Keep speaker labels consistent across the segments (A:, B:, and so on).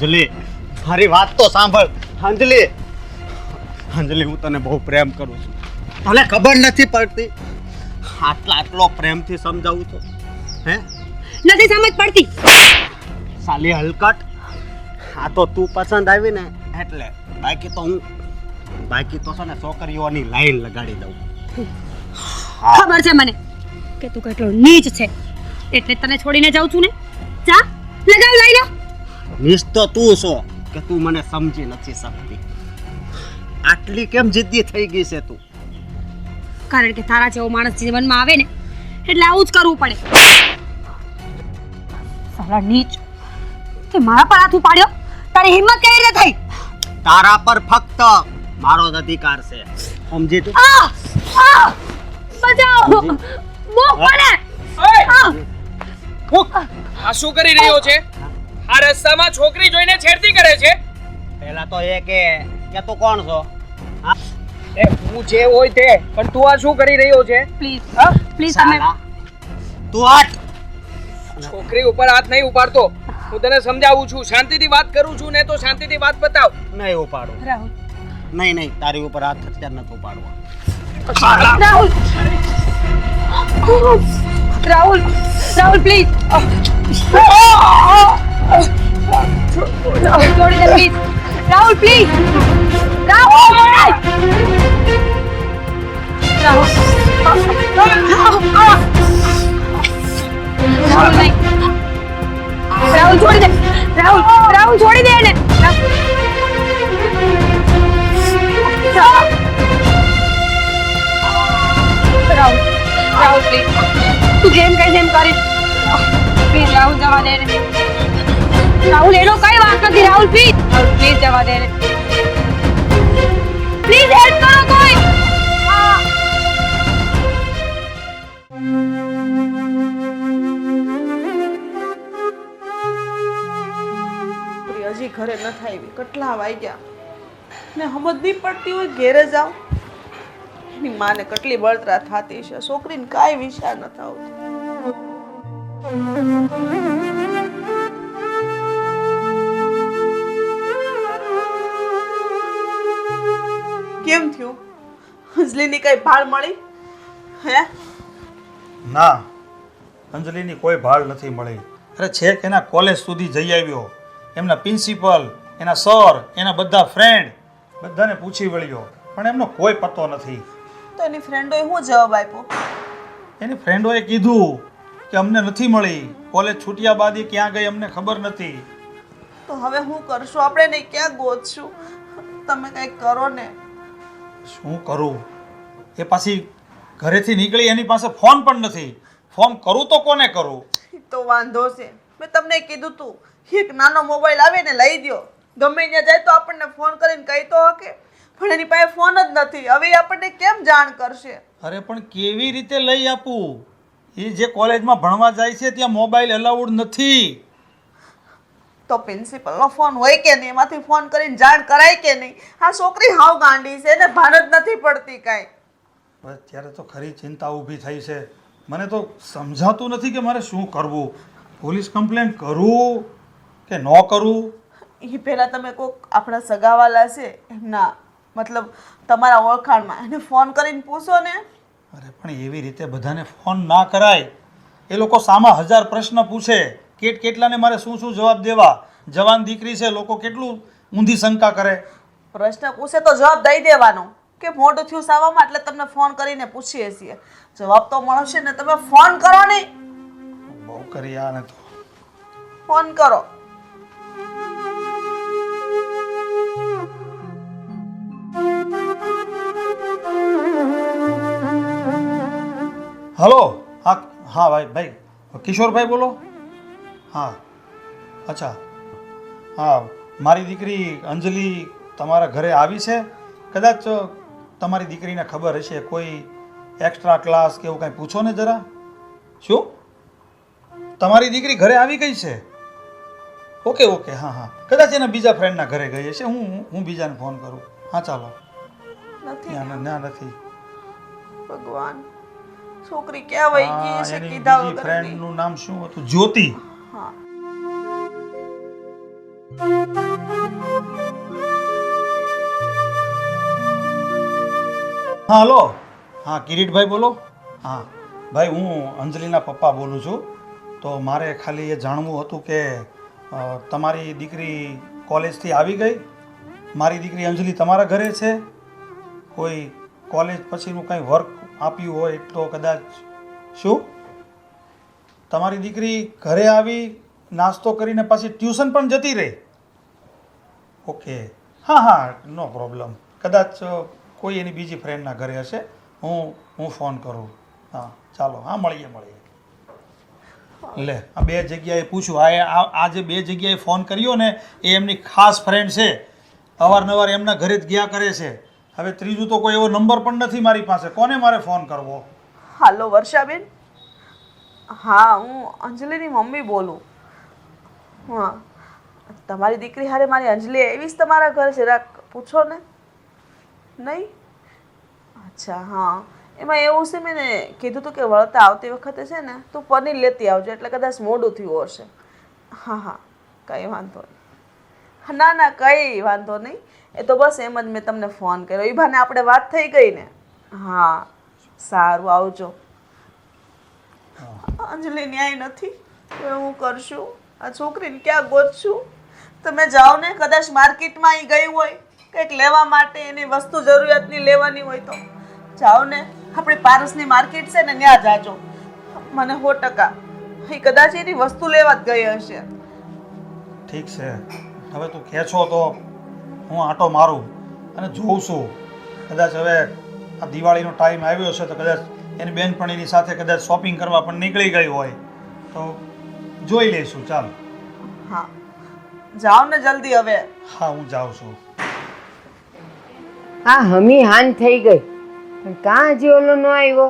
A: અંજલિ, મારી વાત તો સાંભળ. અંજલિ, અંજલિ, હું તને બહુ પ્રેમ કરું છું. તને ખબર નથી પડતી? આટલો પ્રેમથી સમજાવું છું. હે?
B: નથી સમજ પડતી.
A: સાલી હલકટ, આ તો તું પસંદ આવી ને એટલે. બાકી તો છે ને છોકરીઓની લાઈન લગાડી દઉં.
B: ખબર છે મને કે તું કેટલો નીચ છે, એટલે તને છોડીને જાઉં છું ને. જા લગાવ લઈ લો.
A: નીચ તો તું છો કે તું મને સમજી નથી શકતી. આટલી કેમ જિદ્દી થઈ ગઈ છે તું?
B: કારણ કે તારા જેવો માણસ જીવનમાં આવે ને એટલે આવું જ કરવું પડે. સાલા નીચ, તે મારા પર હાથ ઉપાડ્યો. તારી હિંમત કેવી રીતે થઈ?
A: તારા પર ફક્ત મારો જ અધિકાર છે, સમજી તું?
B: બચાવો, મોક પડે.
C: આ શું કરી રહ્યો છે? આ રસ્તામાં છોકરી જોઈને છેડતી કરે છે.
A: પહેલા તો એ કે તું કોણ છો?
C: એ હું જે હોય તે, પણ તું આ શું કરી રહ્યો છે?
B: પ્લીઝ પ્લીઝ તમે
A: સાલા, તું હટ.
C: છોકરી ઉપર હાથ નહીં ઉપાડતો. હું તને સમજાવું છું, શાંતિથી વાત કરું છું ને, તો શાંતિથી વાત બતાવ.
A: નહીં ઉપાડો.
B: રાહુલ,
A: નહીં, તારી ઉપર હાથ અત્યારે નથી ઉપાડવા.
B: રાહુલ, રાહુલ, રાહુલ પ્લીઝ છોડી દે પ્લીઝ. રાહુલ પ્લીઝ, રાહુલ, રાહુલ, રાહુલ નહીં. રાહુલ છોડી દે. રાહુલ, રાહુલ છોડી દે એને. રાહુલ, રાહુલ પ્લીઝ, તું જેમ કહે તેમ કરીશ. પ્લીઝ રાહુલ, જવા દે એને. રાહુલ, એનો કઈ વાંક નથી. રાહુલ પ્લીઝ, રાહુલ પ્લીઝ જવા દે એને. પ્લીઝ હેલ્પ કરો કોઈ.
D: હજી ઘરે ન આવી. કેટલા વાગ્યા ને સમજ નહીં પડતી હોય. ઘેરે જાવ એની માને કેટલી બળતરા થતી છે. છોકરીને કાંઈ વિચાર ન આવતો. કેમ થયું? અંજલિની કઈ ભાળ મળી? હે?
E: ના, અંજલિની કોઈ ભાળ નથી મળી. અરે છેક એના કોલેજ સુધી જઈ આવ્યો. એમના પ્રિન્સિપલ, એના સર, એના બધા ફ્રેન્ડ બધાને પૂછી વળ્યો, પણ એમનો કોઈ પતો નથી.
D: તો એની ફ્રેન્ડોએ શું જવાબ આપ્યો?
E: એની ફ્રેન્ડોએ કીધું કે અમને નથી મળી. કોલેજ છૂટ્યા બાદ એ ક્યાં ગઈ અમને ખબર નથી.
D: તો હવે શું કરશું આપણે? ને ક્યાં ગોતશું? તમે કંઈક કરો ને.
E: શું કરું? એ પાછી ઘરેથી નીકળી, એની પાસે ફોન પણ નથી. ફોન કરું તો કોને કરું?
D: તો વાંધો છે. મેં તમને કીધું તું એક નાનો મોબાઈલ આવે ને લઈ દો. ગમે ત્યાં જાય તો આપણને ફોન કરીને કહી તો હકે, પણ એની પાસે ફોન જ નથી. હવે એ આપણને કેમ જાણ કરશે?
E: અરે પણ કેવી રીતે લઈ આપું? એ જે કોલેજમાં ભણવા જાય છે ત્યાં મોબાઈલ અલાઉડ નથી.
D: તો પ્રિન્સિપલનો ફોન હોય કે નહીં, એમાંથી ફોન કરીને જાણ કરાય કે નહીં? આ છોકરી હાવ ગાંડી છે ને ભાન જ નથી પડતી કાંઈ.
E: બસ ત્યારે તો ખરી ચિંતા ઊભી થઈ છે. મને તો સમજાતું નથી કે મારે શું કરવું. પોલીસ કમ્પ્લેન કરું કે ન કરું?
D: એ પહેલાં તમે કોઈક આપણા સગાવાલા છે એમના મતલબ તમારા ઓળખાણમાં એને ફોન કરીને પૂછો ને.
E: અરે પણ એવી રીતે બધાને ફોન ના કરાય. એ લોકો સામા 1000 પ્રશ્ન પૂછે. કેટલાને મારે શું જવાબ દેવા? જવાન દીકરી છે, લોકો કેટલું ઊંધી શંકા કરે.
D: પ્રશ્ન પૂછે તો જવાબ દઈ દેવાનો કે મોટું થયું સાવામાં એટલે તમને ફોન કરીને પૂછીએ છીએ. જવાબ તો મળશે ને. તમે ફોન કરો નહીં.
E: બહુ કરી આને તો.
D: ફોન કરો.
E: હલો. હા ભાઈ કિશોરભાઈ બોલો? હા, અચ્છા. હા, મારી દીકરી અંજલિ તમારા ઘરે આવી છે. કદાચ તમારી દીકરીને ખબર હશે, કોઈ એક્સ્ટ્રા ક્લાસ કે એવું કાંઈ પૂછો ને જરા. શું તમારી દીકરી ઘરે આવી ગઈ છે? ઓકે, હા, કદાચ એના બીજા ફ્રેન્ડના ઘરે ગઈ હશે. હું બીજાને ફોન કરું. હા ચાલો. ના નથી.
D: ભગવાન, છોકરી ક્યાં વહી ગઈ છે કીધા વગરની?
E: ફ્રેન્ડનું નામ શું હતું? જ્યોતિ.
D: હા.
E: હા હલો. હા કિરીટભાઈ બોલો. હા ભાઈ હું અંજલિના પપ્પા બોલું છું. તો મારે ખાલી એ જાણવું હતું કે તમારી દીકરી કોલેજથી આવી ગઈ? મારી દીકરી અંજલિ તમારા ઘરે છે? કોઈ કોલેજ પછીનું કંઈ વર્ક આપ્યું હોય તો કદાચ. શું તમારી દીકરી ઘરે આવી નાસ્તો કરીને પાછી ટ્યુશન પણ જતી રહી? ઓકે. હા હા નો પ્રોબ્લેમ. કદાચ કોઈ એની બીજી ફ્રેન્ડના ઘરે હશે. હું ફોન કરું. હા ચાલો. હા મળીએ. લે આ બે જગ્યાએ પૂછ્યું. આ જે બે જગ્યાએ ફોન કર્યો ને એ એમની ખાસ ફ્રેન્ડ છે. અવારનવાર એમના ઘરે જ ગયા કરે છે. હવે ત્રીજું તો કોઈ એવો નંબર પણ નથી મારી પાસે. કોને મારે ફોન કરવો?
D: હાલો વર્ષાબેન. હા હું અંજલિની મમ્મી બોલું. હા તમારી દીકરી હારે મારી અંજલિ એવી જ તમારા ઘર છે? જરાક પૂછો ને. નહીં? અચ્છા હા એમાં એવું છે મેં કીધું હતું કે વળતા આવતી વખતે છે ને તું પનીર લેતી આવજો એટલે કદાચ મોડું થયું હશે. હા કંઈ વાંધો નહીં. ના કંઈ વાંધો નહીં. એ તો બસ એમ જ મેં તમને ફોન કર્યો. એ બહાને આપણે વાત થઈ ગઈ ને. હા સારું આવજો. અંજલિ ન્યાય નથી. હવે હું કરશું? આ છોકરીને ક્યાં ગોતશું? તમે જાઓ ને, કદાચ માર્કેટમાં અહીં ગઈ હોય કંઈક લેવા માટે, એની વસ્તુ જરૂરિયાતની લેવાની હોય તો જાઓ ને. આપણી પારસની માર્કેટ છે ને ત્યાં જાજો. મને 100% એ કદાચ એની વસ્તુ લેવા જ ગઈ હશે.
E: ઠીક છે. હવે તું કહે છો તો હું આંટો મારું અને જોઉં છું. કદાચ હવે આ દિવાળીનો ટાઈમ આવ્યો છે તો કદાચ એની બેનપણીની સાથે કદાચ શોપિંગ કરવા પણ નીકળી ગઈ હોય તો જોઈ લઈશું. ચાલ.
D: હા જાઓ ને જલ્દી હવે.
E: હા હું જાઉં છું.
F: હા હમી હાન થઈ ગઈ પણ કાં હજી ઓલો ન આવ્યો?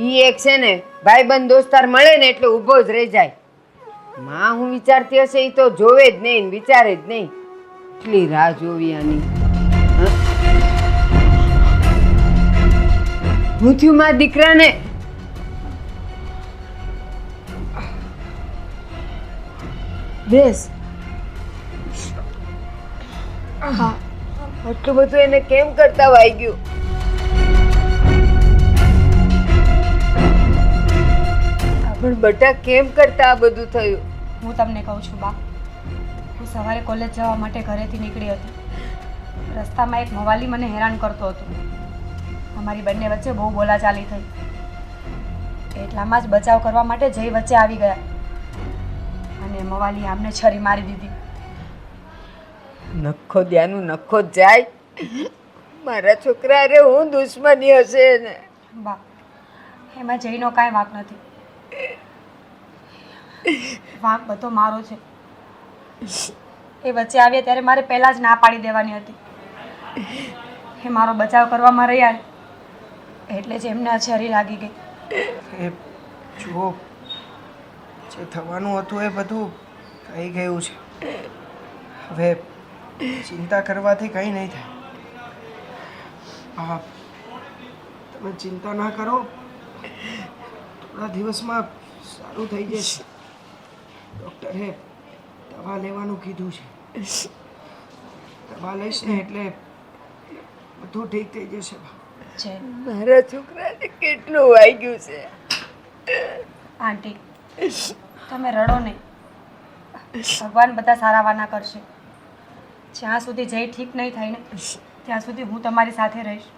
F: ઈ એક છે ને ભાઈબંધ દોસ્તાર મળે ને એટલે ઊભો જ રહી જાય. માં હું વિચારતી હશે એ તો જોવે જ નહીં, વિચારે જ નહીં. એટલી રાહ જોવી આની. હું થયું મારા દીકરાને? બેસ. આટલું બધું એને કેમ કરતા વાઈ ગયું? પણ બટા કેમ કરતા આ બધું થયું?
B: હું તમને કહું છું બા, હું સવારે કોલેજ જવા માટે ઘરેથી નીકળી હતી. રસ્તામાં એક મવાલી મને હેરાન કરતો હતો. અમારી બંને વચ્ચે બહુ બોલાચાલી થઈ. એટલામાં જ બચાવ કરવા માટે જય વચ્ચે આવી ગયા અને મવાલી આમને છરી મારી દીધી.
F: નખો દ્યાનું નખો જ જાય. મારા છોકરા અરે હું દુશ્મની હશે ને?
B: બા એમાં જયનો કાંઈ વાંક નથી. વાંક બધો મારો છે. એ વચ્ચે આવ્યા ત્યારે મારે પહેલાં જ ના પાડી દેવાની હતી. એ મારો બચાવ કરવામાં રહ્યા એટલે જ એમને છરી લાગી ગઈ.
C: એ જુઓ, જે થવાનું હતું એ બધું થઈ ગયું છે. હવે ચિંતા કરવાથી કંઈ નહીં થાય. હા તમે ચિંતા ના કરો, થોડા દિવસમાં સારું થઈ જશે. ડૉક્ટરે દવા લેવાનું કીધું છે. દવા લઈશ ને એટલે બધું ઠીક થઈ જશે.
B: છે
F: મારા છોકરાને કેટલું વાગ્યું છે.
B: આંટી તમે રડો નહીં. ભગવાન બધા સારા વાના કરશે. જ્યાં સુધી જય ઠીક નહીં થાય ને ત્યાં સુધી હું તમારી સાથે રહીશ.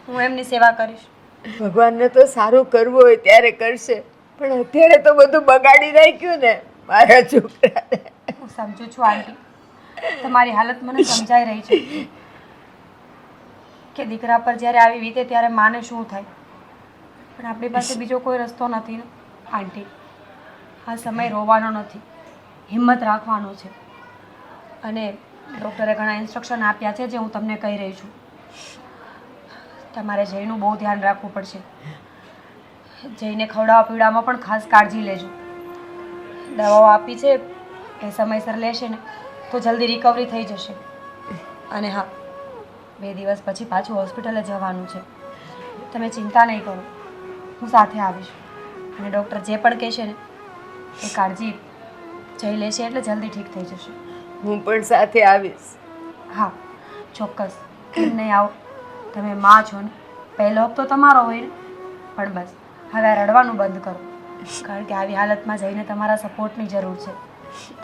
B: હું એમની સેવા કરીશ.
F: ભગવાનને તો સારું કરવું હોય ત્યારે કરશે, પણ અત્યારે તો બધું બગાડી નાખ્યું ને મારા છોકરાને.
B: હું સમજુ છું આંટી, તમારી હાલત મને સમજાઈ રહી છે કે દીકરા પર જ્યારે આવી વીતે ત્યારે માને શું થાય. પણ આપણી પાસે બીજો કોઈ રસ્તો નથી ને આંટી. આ સમય રોવાનો નથી, હિંમત રાખવાનો છે. અને ડૉક્ટરે ઘણા ઇન્સ્ટ્રક્શન આપ્યા છે જે હું તમને કહી રહી છું. તમારે જયનું બહુ ધ્યાન રાખવું પડશે. જઈને ખવડાવવા પીવડાવવામાં પણ ખાસ કાળજી લેજો. દવાઓ આપી છે એ સમયસર લેશે ને તો જલ્દી રિકવરી થઈ જશે. અને હા 2 દિવસ પછી પાછું હોસ્પિટલે જવાનું છે. તમે ચિંતા નહીં કરો, હું સાથે આવીશ. અને ડૉક્ટર જે પણ કહેશે ને એ કાળજી જઈ લેશે એટલે જલ્દી ઠીક થઈ જશે.
F: હું પણ સાથે આવીશ.
B: હા ચોક્કસ, કેમ નહીં આવો? તમે માં છો ને, પહેલો હપ્તો તમારો હોય ને. પણ બસ હવે આ રડવાનું બંધ કરો, કારણ કે આવી હાલતમાં જઈને તમારા સપોર્ટની જરૂર છે.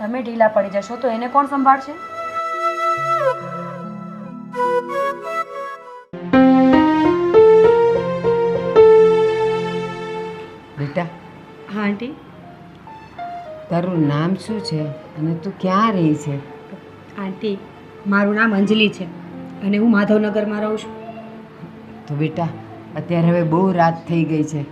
B: તમે ઢીલા પડી જશો તો એને કોણ સંભાળશે?
F: બેટા,
B: હા આંટી.
F: તારું નામ શું છે અને તું ક્યાં રહી છે?
B: આંટી, મારું નામ અંજલિ છે અને હું માધવનગરમાં રહું છું.
F: તો બેટા, અત્યારે હવે બહુ રાત થઈ ગઈ છે.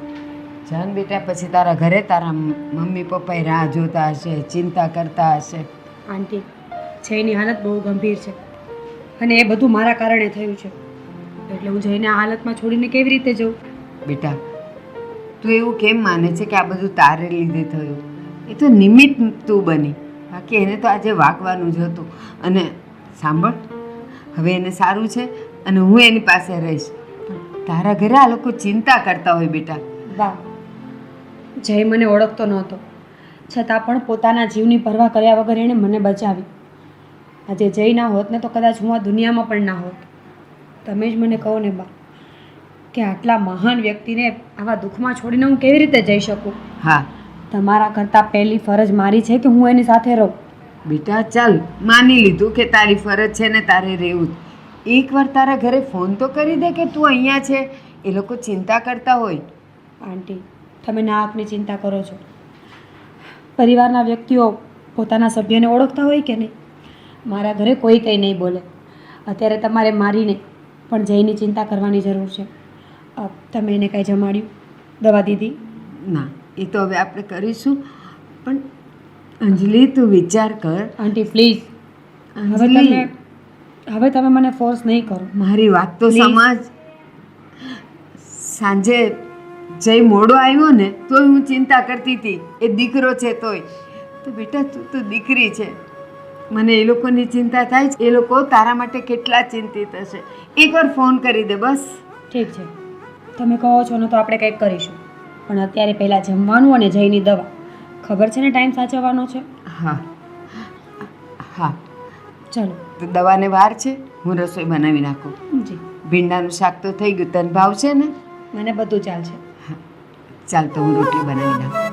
F: જાન બેટા, પછી તારા ઘરે તારા મમ્મી પપ્પાએ રાહ જોતા હશે, ચિંતા કરતા હશે.
B: આંટી, જયની હાલત બહુ ગંભીર છે અને એ બધું મારા કારણે થયું છે. એટલે હું જઈને આ હાલતમાં છોડીને કેવી રીતે જઉં?
F: બેટા, તું એવું કેમ માને છે કે આ બધું તારે લીધે થયું? એ તો નિમિત્ત તું બની, બાકી એને તો આજે વાગવાનું જ હતું. અને સાંભળ, હવે એને સારું છે અને હું એની પાસે રહીશ. પણ તારા ઘરે આ લોકો ચિંતા કરતા હોય બેટા.
B: વાહ, જય મને ઓળખતો નહોતો, છતાં પણ પોતાના જીવની પરવા કર્યા વગર એણે મને બચાવી. આજે જય ના હોત ને તો કદાચ હું આ દુનિયામાં પણ ના હોત. તમે જ મને કહો ને બા, કે આટલા મહાન વ્યક્તિને આવા દુઃખમાં છોડીને હું કેવી રીતે જઈ શકું?
F: હા
B: તમારા કરતાં પહેલી ફરજ મારી છે કે હું એની સાથે રહું.
F: બેટા, ચાલ માની લીધું કે તારી ફરજ છે ને તારે રહેવું જ. એકવાર તારા ઘરે ફોન તો કરી દે કે તું અહીંયા છે. એ લોકો ચિંતા કરતા હોય.
B: આંટી, તમે નાહકની ચિંતા કરો છો. પરિવારના વ્યક્તિઓ પોતાના સભ્યને ઓળખતા હોય કે નહીં? મારા ઘરે કોઈ કંઈ નહીં બોલે. અત્યારે તમારે મારીને પણ જયની ચિંતા કરવાની જરૂર છે. તમે એને કાંઈ જમાડ્યું, દવા દીધી?
F: ના, એ તો હવે આપણે કરીશું. પણ અંજલિ, તું વિચાર કર.
B: આંટી પ્લીઝ,
F: અંજલિ,
B: હવે તમે મને ફોર્સ નહીં કરો.
F: મારી વાત તો
B: Please.
F: સમાજ. સાંજે જય મોડો આવ્યો ને તોય હું ચિંતા કરતી હતી. એ દીકરો છે તોય. તો બેટા, તું તો દીકરી છે. મને એ લોકોની ચિંતા થાય છે. એ લોકો તારા માટે કેટલા ચિંતિત હશે. એકવાર ફોન કરી દે બસ.
B: ઠીક છે, તમે કહો છો ને તો આપણે કંઈક કરીશું. પણ અત્યારે પહેલાં જમવાનું અને જયની દવા. ખબર છે ને ટાઈમ સાચવવાનો છે.
F: હા હા,
B: ચલો.
F: તો દવાને વાર છે, હું રસોઈ બનાવી નાખું.
B: જી,
F: ભીંડાનું શાક તો થઈ ગયું. તને ભાવશે ને?
B: મને બધું ચાલશે.
F: ચાલ, તો હું રોટલી બનાવી નાખું.